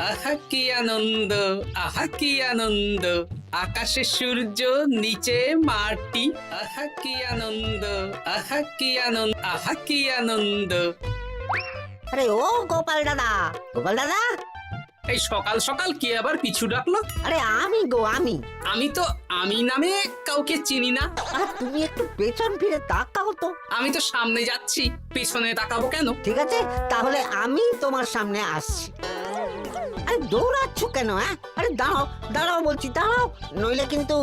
আহা কি আনন্দ, আহা কি আনন্দ, আকাশে সূর্য নিচে মাটি, আহা কি আনন্দ, আহা কি আনন্দ, আহা কি আনন্দ। আরে ও গোপাল দাদা, গোপাল দাদা, এই সকাল সকাল কে আবার পিছু ডাকলো? আরে আমি গো আমি। আমি তো আমি নামে কাউকে চিনি না। আর তুমি একটু পেছন ফিরে তাকাও তো। আমি তো সামনে যাচ্ছি, পিছনে তাকাবো কেন? ঠিক আছে, তাহলে আমি তোমার সামনে আসছি। আরে দৌড়াচ্ছ কেন? আরে দাঁড়াও দাঁড়াও বলছি, দাঁড়াও, নইলে কিন্তু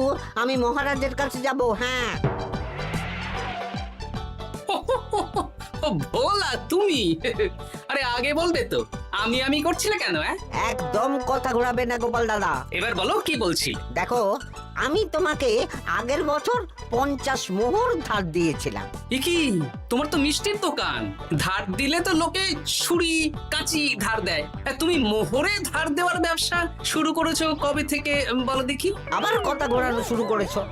আমি মহারাজের কাছে যাব। হ্যাঁ, ও ভোলা তুমি? আরে আগে বলবে তো, আমি করছিলে কেন? একদম কথা ঘোরাবে না গোপাল দাদা। এবার বলো কি বলছি। দেখো, আমি তোমাকে আগের বছর 50 মোহর ধার দিয়েছিলাম। এ কি, তোমার তো মিষ্টির দোকান, ধার দিলে তো লোকে ছুরি কাঁচি ধার দেয়, আর তুমি মোহরে ধার দেওয়ার ব্যবসা শুরু করেছো কবে থেকে বলো দেখি? আবার কথা ঘোরানো শুরু করেছো।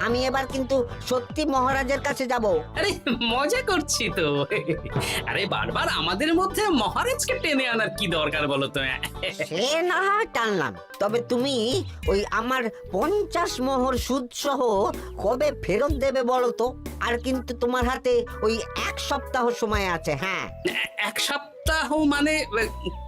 আমি এবার কিন্তু সত্যি মহারাজের কাছে যাব। আরে মজা করছি তো। আরে বারবার আমাদের মধ্যে মহারাজকে টেনে আনার কি দরকার বলো তো? সে না হয় টানলাম, তবে তুমি ওই আমার 50 মোহর সুদ সহ কবে ফেরত দেবে বলো তো? আর কিন্তু তোমার হাতে ওই 1 সপ্তাহ সময় আছে। হ্যাঁ, 1 সপ্তাহ মানে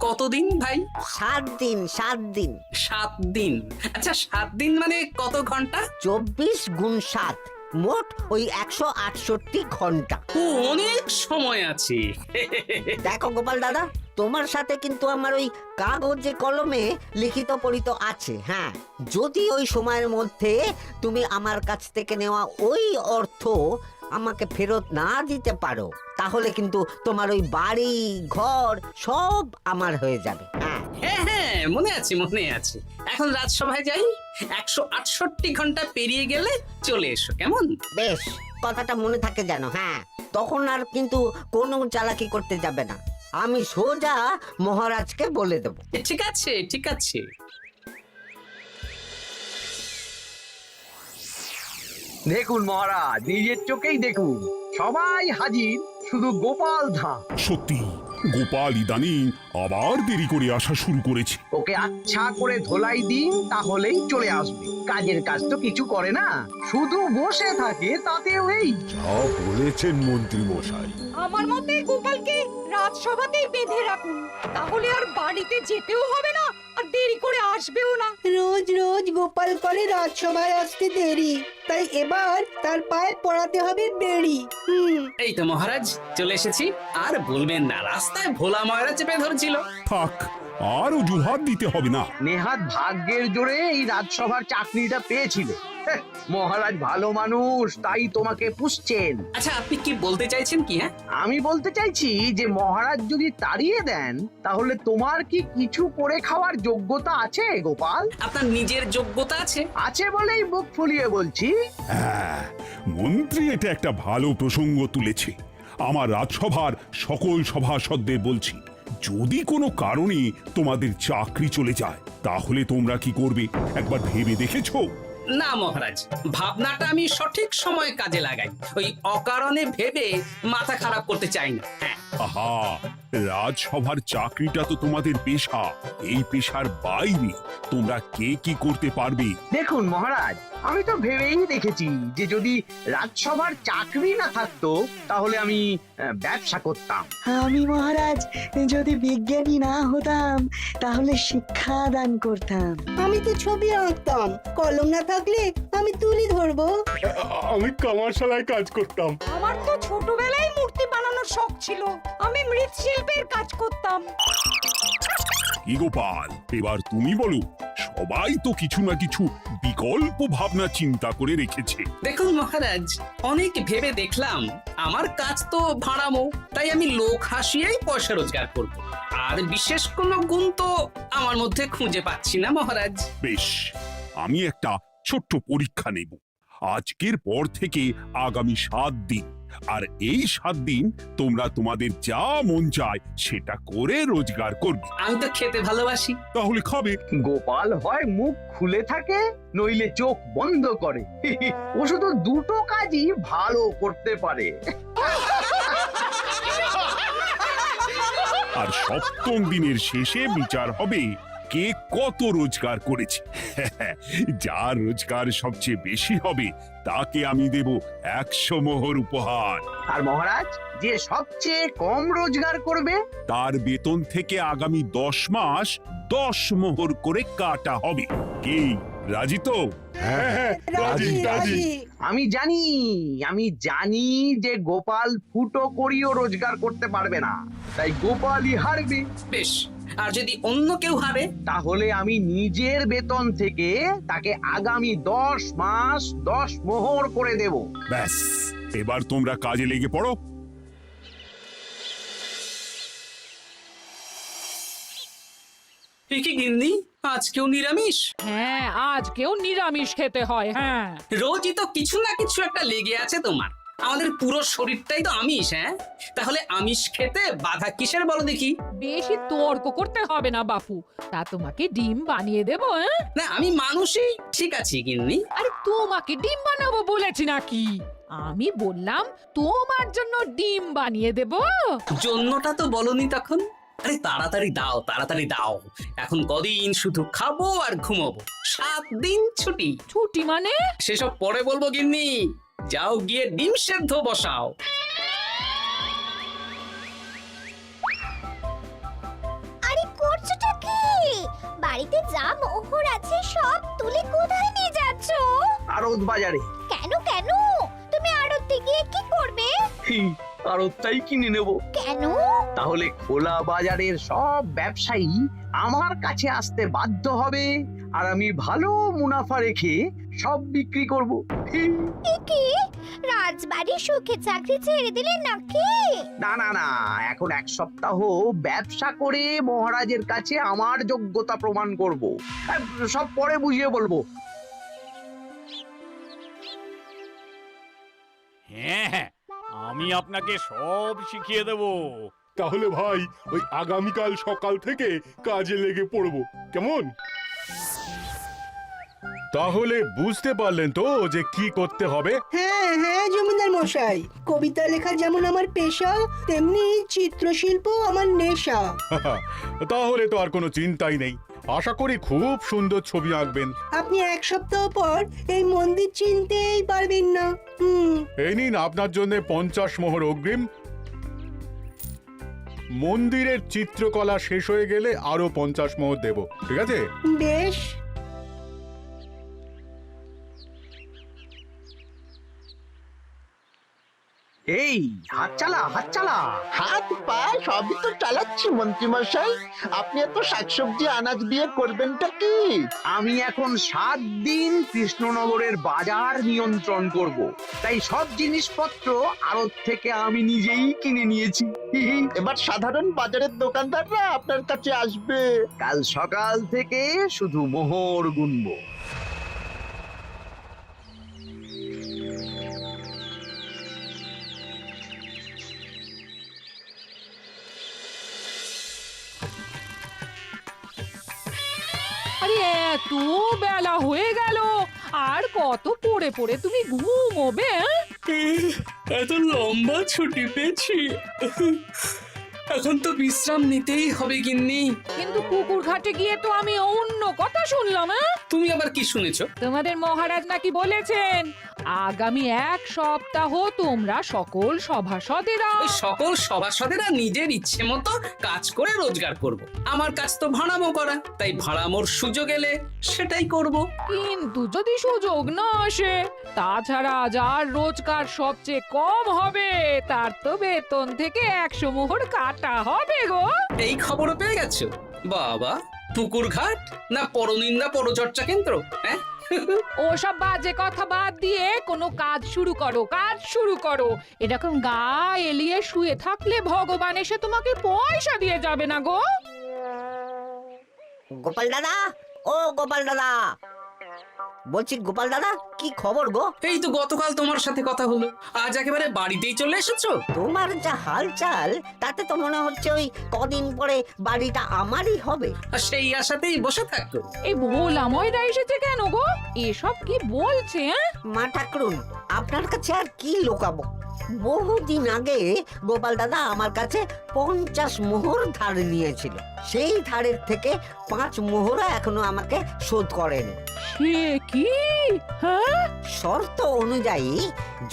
কতদিন ভাই? 7 দিন, 7 দিন। 7 দিন? আচ্ছা 7 দিন মানে কত ঘন্টা? 24 গুণ 7, মোট ওই 168 ঘন্টা। ও, অনেক সময় আছে। দেখো গোপাল দাদা, তোমার সাথে কিন্তু আমার ওই কাগজে কলমে লিখিত পড়িত আছে। হ্যাঁ, যদি ওই সময়ের মধ্যে তুমি আমার কাছ থেকে নেওয়া ওই অর্থ আমাকে ফেরত না দিতে পারো, তাহলে কিন্তু তোমার ওই বাড়ি ঘর সব আমার হয়ে যাবে। হ্যাঁ হ্যাঁ, মনে আছে মনে আছে। এখন রাজসভায় যাই, 168 ঘন্টা পেরিয়ে গেলে চলে এসো, কেমন? বেশ, কথাটা মনে থাকে যেন। হ্যাঁ, তখন আর কিন্তু কোনো চালাকি করতে যাবে না, আমি সোজা মহারাজকে বলে দেব। ঠিক আছে ঠিক আছে। দেখুন মহারাজ, নিজের চোখেই দেখুন, সবাই হাজির, শুধু গোপাল ধা। সত্যি গোপাল ইদানিং আবার দেরি করে আসা শুরু করেছে। ওকে আচ্ছা করে ধোলাই দিন, তাহলেই চলে আসবে। কাজের কাজ তো কিছু করে না, শুধু বসে থাকে, তাতেও এই। যা বলেছেন মন্ত্রী মশাই। আমার মতে গোপালকে রাজসভাতেই বেঁধে রাখুন, তাহলে আর বাড়িতে যেতেও হবে না, আর দেরি করে আসবেও না। রোজ রোজ গোপাল করে রাজসভায় আসতে দেরি, তাই এবার তার পায়ে পড়াতে হবে বেড়ি। এই তো মহারাজ চলে এসেছি। আর বলবেন না, রাস্তায় ভোলা মহারাজ চেপে ধরছিল। থাক, আর অজুহাত দিতে হবে না। নেহাত ভাগ্যের জোরে এই রাজসভার চাকরিটা পেয়েছিল। মহারাজ ভালো মানুষ, তাই তোমাকে পুষছেন। আচ্ছা আপনি কি বলতে চাইছেন কি? আমি বলতে চাইছি যে মহারাজ যদি তাড়িয়ে দেন, তাহলে তোমার কি কিছু করে খাওয়ার যোগ্যতা আছে গোপাল? আপনার নিজের যোগ্যতা আছে? আছে বলেই মুখ ফুলিয়ে বলছি। হ্যাঁ, মন্ত্রী এটা একটা ভালো প্রসঙ্গ তুলেছে। আমার রাজসভার সকল সভাসদদের বলছি, যদি কোনো কারণে তোমাদের চাকরি চলে যায়, তাহলে তোমরা কি করবে একবার ভেবে দেখেছো? না মহারাজ, ভাবনাটা আমি সঠিক সময়ে কাজে লাগাই। ওই অকারণে ভেবে মাথা খারাপ করতে চাই না। হ্যাঁ, আহা, রাজসভার চাকরিটা তো তোমাদের পেশা। এই পেশার বাইরে তোমরা কে কি করতে পারবে? দেখুন মহারাজ, আমি তো ভেবেই দেখেছি যে যদি রাজসভার চাকরি না থাকতো, তাহলে আমি ব্যবসা করতাম। আমি মহারাজ যদি বিজ্ঞানী না হতাম, তাহলে শিক্ষা দান করতাম। আমি তো ছবি আঁকতাম, কলম না থাকলে আমি তুলি ধরবো। আমি কামারশালায় কাজ করতাম। আমার তো ছোটবেলায় মূর্তি বানানোর শখ ছিল, আমি মৃৎশিল্পের কাজ করতাম। কি গোপাল, এবার তুমি বলো। সবাই তো কিছু না কিছু বিকল্প ভাবনা চিন্তা করে রেখেছে। দেখুন মহারাজ, অনেক ভেবে দেখলাম আমার কাজ তো ভাড়ামো, তাই আমি লোক হাসিয়েই পয়সা রোজগার করব। আর বিশেষ কোনো গুণ তো আমার মধ্যে খুঁজে পাচ্ছি না মহারাজ। বেশ, আমি একটা ছোট্ট পরীক্ষা নেব। আজকের পর থেকে আগামী 7 দিন, আর এই 7 দিন তোমরা তোমাদের যা মন চায় সেটা করে রোজগার করবে। আমি তো খেতে ভালোবাসি। তাহলে খাবে। গোপাল হয় মুখ খুলে থাকে, নইলে চোখ বন্ধ করে। ও শুধু দুটো কাজই ভালো করতে পারে। আর 7ম দিনের শেষে বিচার হবে কে কত রোজগার করেছে। যার রোজগার সবচেয়ে বেশি হবে তাকে আমি দেব 100 মোহর উপহার। আর মহারাজ, যে সবচেয়ে কম রোজগার করবে তার বেতন থেকে আগামী 10 মাস 10 মোহর করে কাটা হবে। কি রাজি তো? আমি জানি যে গোপাল ফুটো করিও রোজগার করতে পারবে না, তাই গোপালই হারবে। বেশ, আর যদি অন্য কেউ হারে? তাহলে আমি নিজের বেতন থেকে তাকে আগামী 10 মাস 10 মোহর করে দেব। ব্যাস, এবার তোমরা কাজে লেগে পড়ো। এ কি গিন্নি, আজকেও নিরামিষ? হ্যাঁ, আজকেও নিরামিষ খেতে হয়। হ্যাঁ, রোজই তো কিছু না কিছু একটা লেগে আছে তোমার। আমাদের পুরো শরীরটাই তো আমিষ। হ্যাঁ, তাহলে আমিষ খেতে বাধা কিসের বলো দেখি? বেশি তর্ক করতে হবে না বাপু, তা তোমাকে ডিম বানিয়ে দেবো। হ্যাঁ, না, আমি মানুষই ঠিক আছি গিন্নি। আরে তোমাকে ডিম বানাবো বলেছি নাকি? আমি বললাম তোমার জন্য ডিম বানিয়ে দেবো। জন্যটা তো বলনি তখন। আরে তাড়াতাড়ি দাও, তাড়াতাড়ি দাও। এখন কদিন শুধু খাবো আর ঘুমাবো, 7 দিন ছুটি। ছুটি মানে? সেসব পরে বলবো গিন্নি। যাও গিয়ে ডিম সেদ্ধ বসাও। আরে করছোটা কি? বাড়িতে যা মোহর আছে সব তুলে কোথায় নিয়ে যাচ্ছ? আড়ত বাজারে। কেন কেন? তুমি আড়তে গিয়ে কি করবে? আড়তটাই কিনে নেব। কেন? তাহলে খোলা বাজারের সব ব্যবসায়ী আমার কাছে আসতে বাধ্য হবে, আর আমি ভালো মুনাফা রেখে সব বিক্রি করব। এ কি? রাজবাড়ির সুখে চাকরি ছেড়ে দিলে নাকি? না না না, এখন 1 সপ্তাহ ব্যবসা করে মহারাজের কাছে আমার যোগ্যতা প্রমাণ করব। সব পরে বুঝিয়ে বলবো। হ্যাঁ, আমি আপনাকে সব শিখিয়ে দেব। তাহলে ভাই ওই আগামীকাল সকাল থেকে কাজে লেগে পড়বো, কেমন? তাহলে বুঝতে পারলেন তো যে কি করতে হবে? হ্যাঁ হ্যাঁ জমিদার মশাই, কবিতা লেখা যেমন আমার পেশা, তেমনি চিত্রশিল্প আমার নেশা। তাহলে তো আর কোনো চিন্তাই নেই। আশা করি খুব সুন্দর ছবি আঁকবেন। আপনি 1 সপ্তাহ পর এই মন্দির চিনতেই পারবেন না। এই নিন আপনার জন্য 50 মোহর অগ্রিম। মন্দিরের চিত্রকলা শেষ হয়ে গেলে আরো 50 মোহর দেব, ঠিক আছে? বেশ। এই হাত চালা, হাত চালা। হাত পা সবই তো চালাচ্ছি মন্ত্রী মশাই। আপনি এত শাকসবজি আনাজ দিয়ে করবেনটা কি? আমি এখন 7 দিন কৃষ্ণনগরের বাজার নিয়ন্ত্রণ করব, তাই সব জিনিসপত্র আড়ত থেকে আমি নিজেই কিনে নিয়েছি। এবার সাধারণ বাজারের দোকানদাররা আপনার কাছে আসবে। কাল সকাল থেকে শুধু মোহর গুনবো। আরে এত বেলা হয়ে গেল, আর কত পড়ে পড়ে তুমি ঘুমোবে? এত লম্বা ছুটি পেয়েছি, এখন তো বিশ্রাম নিতেই হবে গিন্নি। কিন্তু পুকুর ঘাটে গিয়ে তো আমি অন্য কথা শুনলাম। তুমি আবার কি শুনেছো? তোমাদের মহারাজ নাকি বলেছেন আগামী 1 সপ্তাহ তোমরা সকল সভাসদেরা ওই সকল সভাসদেরা নিজের ইচ্ছে মতো কাজ করে রোজগার করব। আমার কাজ তো ভাড়ামো করা, তাই ভাড়ামোর সুযোগ এলে সেটাই করব। কিন্তু যদি সুযোগ না আসে, তাছাড়া যার রোজগার সবচেয়ে কম হবে তার তো বেতন থেকে 100 মোহর কাটা হবে গো। এই খবরও পেয়ে গেছো? বাবা, পুকুর ঘাট না পরনিন্দা পরচর্চা কেন্দ্র? হ্যাঁ, ওসব বাজে কথা বাদ দিয়ে কোনো কাজ শুরু করো, কাজ শুরু করো। এরকম গা এলিয়ে শুয়ে থাকলে ভগবান এসে তোমাকে পয়সা দিয়ে যাবে না গো। গোপাল দাদা, ও গোপাল দাদা, বলছি গোপাল দাদা, কি খবর গো? এই তো গতকাল তোমার সাথে কথা হলো, আজ একেবারে বাড়িতেই চলে এসেছো। তোমার যা হালচাল তাতে তো মনে হচ্ছে ওই কদিন পরে বাড়িটা আমারই হবে। আর সেই আশাতেই বসে থাকো। এই ভোলা ময়রা এসেছে কেন গো? এসব কি বলছে? মা ঠাকুরুন, আপনার কাছে আর কি লুকাবো? বহুদিন আগে গোপাল দাদা আমার কাছে 50 মোহর ধার নিয়েছিল। সেই ধারের থেকে 5 মোহরা এখনো আমাকে শোধ করেনি। সে কি? হ্যাঁ, শর্ত অনুযায়ী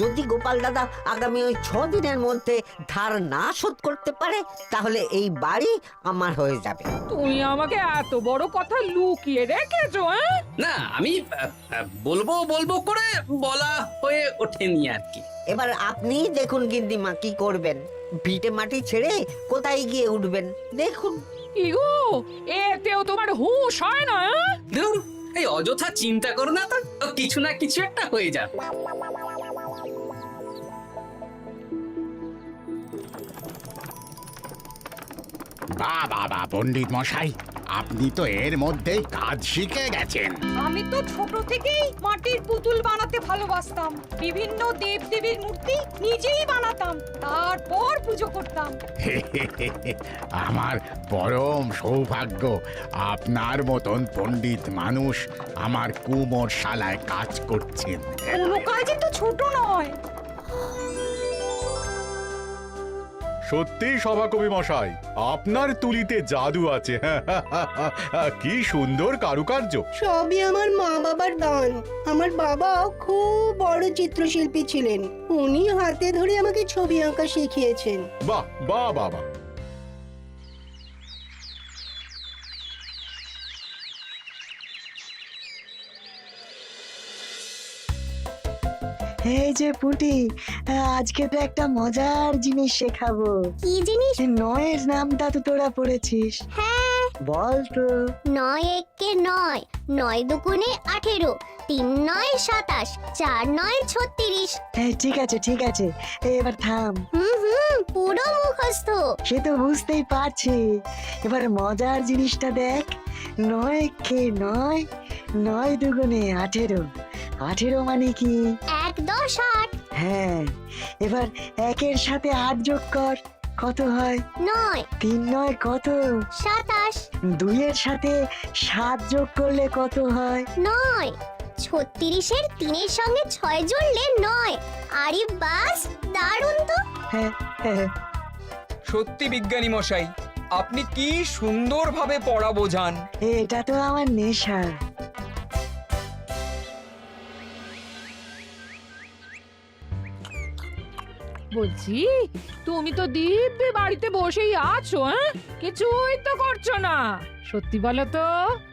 যদি গোপাল দাদা আগামী ওই 6 দিনের মধ্যে ধার না শোধ করতে পারে তাহলে এই বাড়ি আমার হয়ে যাবে। তুমি আমাকে এত বড় কথা লুকিয়ে রেখেছো? হ্যাঁ, না আমি বলবো বলবো করে বলা হয়ে ওঠেনি আর কি। এবার আপনি দেখুন গিন্নিমা কি করবেন। ভিটে মাটি ছেড়ে কোথায় গিয়ে উঠবেন দেখুন। কি গো, এতেও তোমার হুঁশ হয় না? হ্যাঁ? ধুর, এই অযথা চিন্তা করো না তো, কিছু না কিছু একটা হয়ে যাবে। বাহ বাহ বাহ, পণ্ডিত মশাই, আপনি তো এর মধ্যেই কাজ শিখে গেছেন। আমি তো ছোট থেকেই মাটির পুতুল বানাতে ভালোবাসতাম। বিভিন্ন দেবদেবীর মূর্তি নিজেই বানাতাম, তারপর পুজো করতাম। আমার পরম সৌভাগ্য আপনার মতন পণ্ডিত মানুষ আমার কুমোর শালায় কাজ করছেন। কোনো কাজই তো ছোট নয়। সত্যি সভাকবি মশাই, আপনার তুলিতে জাদু আছে। কি সুন্দর কারুকার্য। সবই আমার মা বাবার দান। আমার বাবা খুব বড় চিত্রশিল্পী ছিলেন, উনি হাতে ধরে আমাকে ছবি আঁকা শিখিয়েছেন। বাহ বাহ বাহ বাহ। এই যে পুটি, আজকে তো একটা মজার জিনিস শেখাবো। কি জিনিস? নয়ের নামটা তো তোরা পড়েছিস, হ্যাঁ, বল তো। 9 একে 9, 9 দুগুণে 18, 3 9 27, 4 9 36। ঠিক আছে ঠিক আছে, এবার থাম। পুরো মুখস্থ। সে তো বুঝতেই পারছি। এবার মজার জিনিসটা দেখ। 9 কে 9, 9 দুগুণে 18, 18 মানে কি? 1 10 8। হ্যাঁ, এবার 1-এর সাথে 8 যোগ কর, কত হয়? 9 3 9 কত? 27। 2-এর সাথে 7 যোগ করলে কত হয়? 9 36-এর 3-এর সঙ্গে 6 জুড়লে 9। আরে বাস, দারুণ তো। হ্যাঁ হ্যাঁ। সত্যি বিজ্ঞানী মশাই, আপনি কি সুন্দরভাবে পড়া বোঝান। এটা তো আমার নেশা। বলছি, তুমি তো দিব্যি বাড়িতে বসেই আছো। হ্যাঁ, কিছুই তো করছো না। সত্যি বলো তো,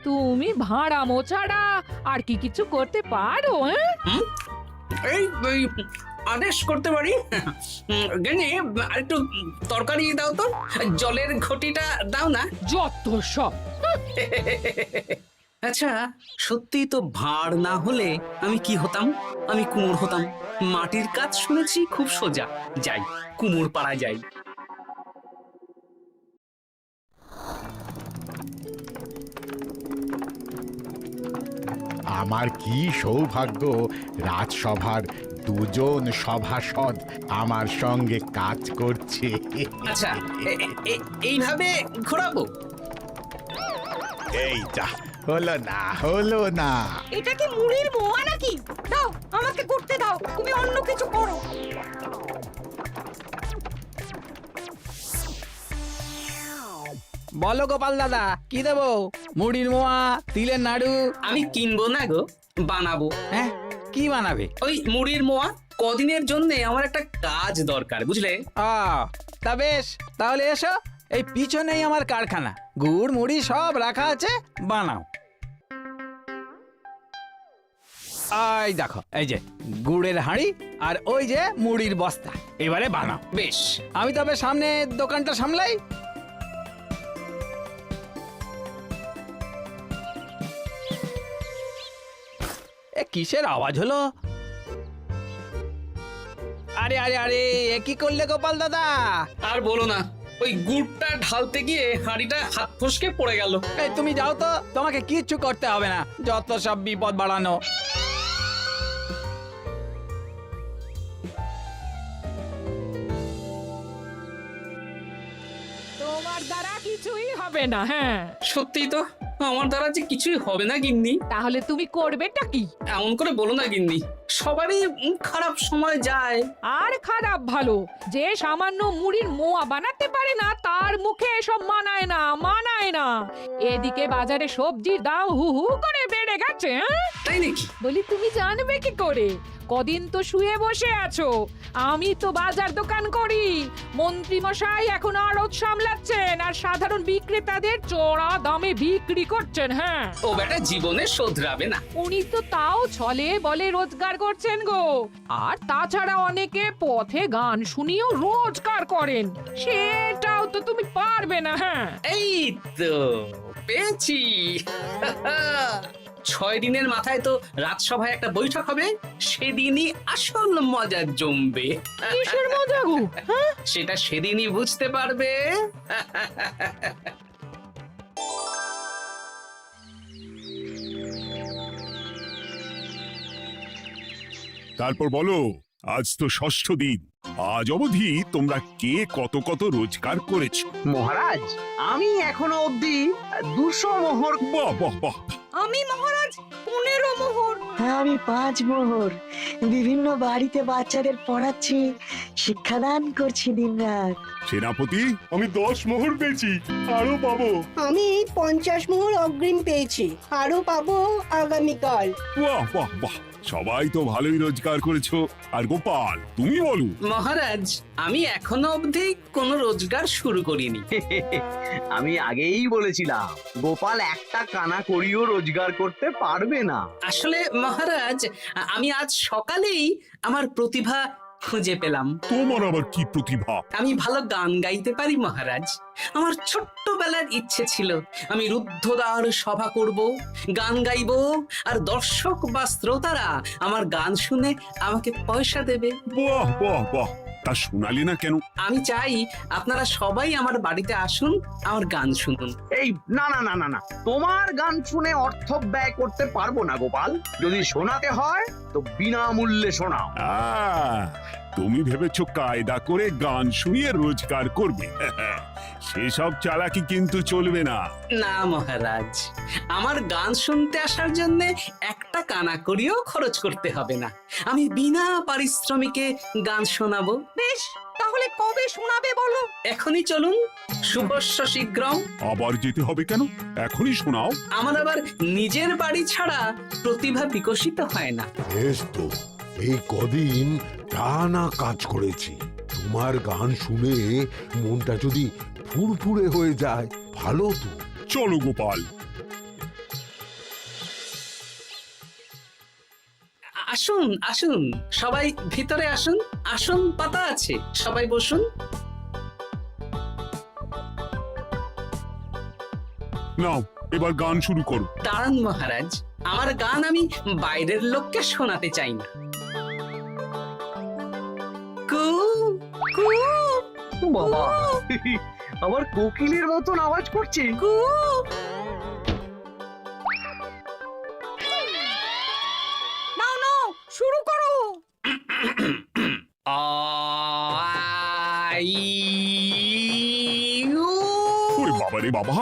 তুমি ভাড়া মোছাড়া আর কি কিছু করতে পারো? হ্যাঁ, এই আদেশ করতে পারি। গেনি, আরেকটু তরকারি দাও তো, জলের ঘটিটা দাও না। যত সব। আচ্ছা, সত্যি তো ভাঁড় না হলে আমি কি হতাম? আমি কুমোর হতাম। মাটির কাজ শুনেছি খুব সোজা। যাই, কুমোর পাড়া যাই। আমার কি সৌভাগ্য, রাজসভার দুজন সভাসদ আমার সঙ্গে কাজ করছে। আচ্ছা, এইভাবে ঘোরাবো? এই যা, হলো না হলো না। এটা কি মুড়ির মোয়া নাকি? দাও, আমাকে করতে দাও, তুমি অন্য কিছু করো। বলো গোপাল দাদা, কি দেবো? মুড়ির মোয়া, তিলের নাড়ু? আমি কিনবো না গো, বানাবো। হ্যাঁ, কি বানাবে? ওই মুড়ির মোয়া। কদিনের জন্য আমার একটা কাজ দরকার, বুঝলে? তা বেশ, তাহলে এসো, এই পিছনেই আমার কারখানা, গুড় মুড়ি সব রাখা আছে, বানাও। এই দেখো, এই যে গুড়ের হাঁড়ি আর ওই যে মুড়ির বস্তা, এবারে বানাও। বেশ, আমি তবে সামনে দোকানটা সামলাই। কিসের আওয়াজ হলো? আরে আরে আরে, এ কি করলে গোপাল দাদা? আর বলো না, ওই গুড়টা ঢালতে গিয়ে হাঁড়িটা হাত ফসকে পড়ে গেল। এই তুমি যাও তো, তোমাকে কিচ্ছু করতে হবে না, যত সব বিপদ বাড়ানো। তোমার দ্বারা কিছুই হবে না। হ্যাঁ, সত্যি তো, আমার দ্বারা যে কিছুই হবে না গিন্নি। তাহলে তুমি করবেটা কি? এমন করে বলো না গিন্নি, সবারই খারাপ সময় যায়। আর খারাপ ভালো, যে সামান্য মুড়ির মোয়া বানাতে পারে না তার মুখে এসব মানায় না, মানায় না। এদিকে বাজারে সবজির দাম হু হু করে বেড়ে গেছে। তাই নাকি? বলি তুমি জানবে কি করে? কদিন তো শুয়ে বসে আছো, আমি তো বাজার দোকান করি। মন্ত্রী মশাই এখন আড়ত সামলাচ্ছেন আর সাধারণ বিক্রেতাদের চড়া দামে বিক্রি করছেন। হ্যাঁ, ও বেটা জীবনে শোধরাবে না। উনি তো তাও ছলে বলে রোজগার করছেন গো। আর তাছাড়া অনেকে পথে গান শুনিয়েও রোজগার করেন, সেটাও তো তুমি পারবে না। হ্যাঁ, এই তো পেয়েছি। 6 দিনের মাথায় তো রাজসভায় একটা বৈঠক হবে, সেদিনই আসল মজা জমবে। কিসের মজা গো? হ্যাঁ, সেটা সেদিনই বুঝতে পারবে। তারপর বলো, আজ তো ষষ্ঠ দিন, আজ অবধি তোমরা কে কত কত রোজগার করেছো? মহারাজ, আমি এখনো অবধি 200 মোহর। বাহ বাহ বাহ! আমি মহারাজ 15 মোহর। আমি 5 মোহর। বিভিন্ন বাড়িতে বাচ্চাদের পড়াচ্ছি, শিক্ষাদান করছি দিনরাত। সেনাপতি, আমি 10 মোহর পেয়েছি, আরো পাবো। আমি 50 মোহর অগ্রিম পেয়েছি, আরো পাবো আগামীকাল। বাহ বাহ বাহ! সবাই তো ভালোই রোজগার করেছো। আর গোপাল, তুমি বলো। মহারাজ, আমি এখনো অবধি কোনো রোজগার শুরু করিনি। আমি আগেই বলেছিলাম গোপাল একটা কানা করিও রোজগার করতে পারবে না। আসলে মহারাজ, আমি আজ সকালেই আমার প্রতিভা খুঁজে পেলাম। তোমার আবার কি প্রতিভা? আমি ভালো গান গাইতে পারি মহারাজ। আমার ছোট্টবেলার ইচ্ছে ছিল আমি রুদ্ধদ্বার সভা করব, গান গাইবো, আর দর্শক বা শ্রোতারা আমার গান শুনে আমাকে পয়সা দেবে। বাহ বাহ বাহ! তা শোনালে না কেন? আমি চাই আপনারা সবাই আমার বাড়িতে আসুন, আমার গান শুনুন। এই না না না না না, তোমার গান শুনে অর্থ ব্যয় করতে পারবো না গোপাল। যদি শোনাতে হয় তো বিনামূল্যে শোনাও। তুমি ভেবেছো কায়দা করে গান শুনিয়ে রোজগার করবে? সেসব চালাকি কিন্তু চলবে না। না মহারাজ, আমার গান শুনতে আসার জন্য একটা কানা করিও খরচ করতে হবে না। আমি বিনা পারিশ্রমিকে গান শোনাবো। বেশ, তাহলে কবে শোনাবে বলো? এখনই চলুন, শুভস্য শীঘ্রম। আবার যেতে হবে কেন? এখনই শোনাও। আমার আবার নিজের বাড়ি ছাড়া প্রতিভা বিকশিত হয় না। বেশ তো, এই কদিন টানা কাজ করেছি, তোমার গান শুনে মনটা যদি ফুরফুরে হয়ে যায় ভালো তো। চলো গোপাল। আসুন আসুন, সবাই ভিতরে আসুন। আসন পাতা আছে, সবাই বসুন। নাও, এবার গান শুরু করো। দাঁড়ান মহারাজ, আমার গান আমি বাইরের লোককে শোনাতে চাই না। কু কু বাবা, আবার কোকিলের মতন আওয়াজ করছে। কু। নাও নাও, শুরু করো। ওরে বাবা রে বাবা!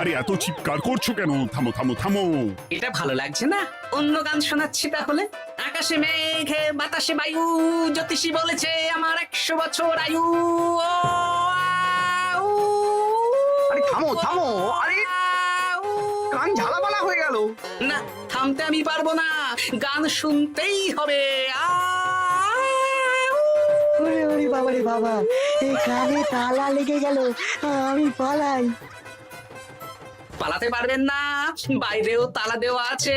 আরে এত চিৎকার করছো কেন? থামো থামো থামো! এটা ভালো লাগছে না, অন্য গান শোনাচ্ছি তাহলে। আকাশে মেঘে বাতাসে বায়ু, জ্যোতিষী বলেছে আমার 100 বছর আয়ু। আরে থামো থামো, আরে কান ঝালাপালা হয়ে গেল। না, থামতে আমি পারবো না, গান শুনতেই হবে। ওরে ওরে বাবা রে বাবা, এই কানে তালা লেগে গেল, আমি পালাই। পালাতে পারবেন না, বাইরেও তালা দেওয়া আছে।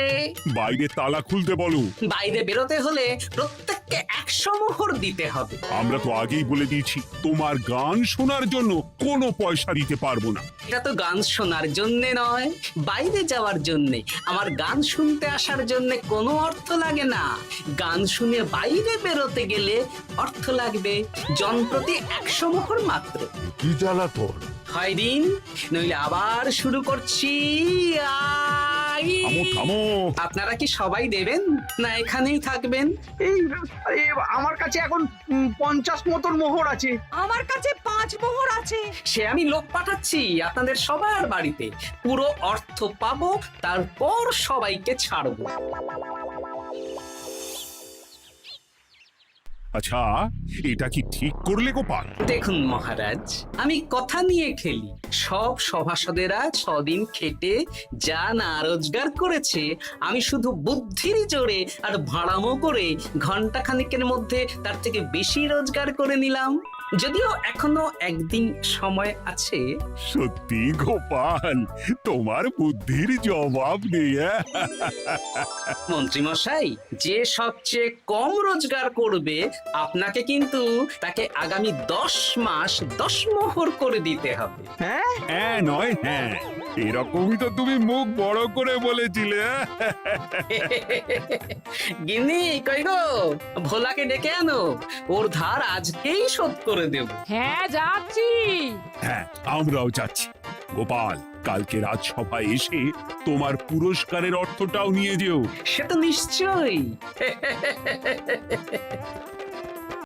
বাইরে তালা খুলতে বলো। বাইরে বেরোতে হলে প্রত্যেককে 100 মোহর দিতে হবে। আমরা তো আগেই বলে দিয়েছি, তোমার গান শোনার জন্য কোনো পয়সা দিতে পারবো না। এটা তো গান শোনার জন্য নয়, বাইরে যাওয়ার জন্য। আমার গান শুনতে আসার জন্য কোনো অর্থ লাগে না। গান শুনে বাইরে বেরোতে গেলে অর্থ লাগবে, জনপ্রতি 100 মোহর মাত্র। কি জ্বালাতন! হয় দিন, নইলে আবার শুরু করছি। ভাই থামো থামো। আপনারা কি সবাই দেবেন না এখানেই থাকবেন? এই আরে, আমার কাছে এখন 50 মতন মোহর আছে। আমার কাছে 5 মোহর আছে। সে আমি লোক পাঠাচ্ছি আপনাদের সবার বাড়িতে, পুরো অর্থ পাবো, তারপর সবাইকে ছাড়বো। আচ্ছা, এটা কি ঠিক করলে গোপাল? দেখুন মহারাজ, আমি কথা নিয়ে খেলি। সব সভাসদেরা 6 দিন খেটে যা না রোজগার করেছে, আমি শুধু বুদ্ধির জোরে আর ভাড়ামো করে ঘন্টা খানিকের মধ্যে তার থেকে বেশি রোজগার করে নিলাম। যদিও এখনো একদিন সময় আছে। সত্যি গোপাল, তোমার বুদ্ধির জবাব নেই। মন্ত্রী মশাই, যে সবচেয়ে কম রোজগার করবে আপনাকে কিন্তু তাকে আগামী 10 মাস 10 মোহর করে দিতে হবে। হ্যাঁ নয় হ্যাঁ, এরকমই তো তুমি মুখ বড় করে বলেছিলে। গিন্নি কই গো, ভোলাকে ডেকে আনো, ওর ধার আজকেই শোধ করে দেব। হ্যাঁ যাচ্ছি। হ্যাঁ, আমরাও যাচ্ছি। গোপাল, কালকে রাজসভায় এসে তোমার পুরস্কারের অর্থটাও নিয়ে যেও। সে তো নিশ্চয়ই।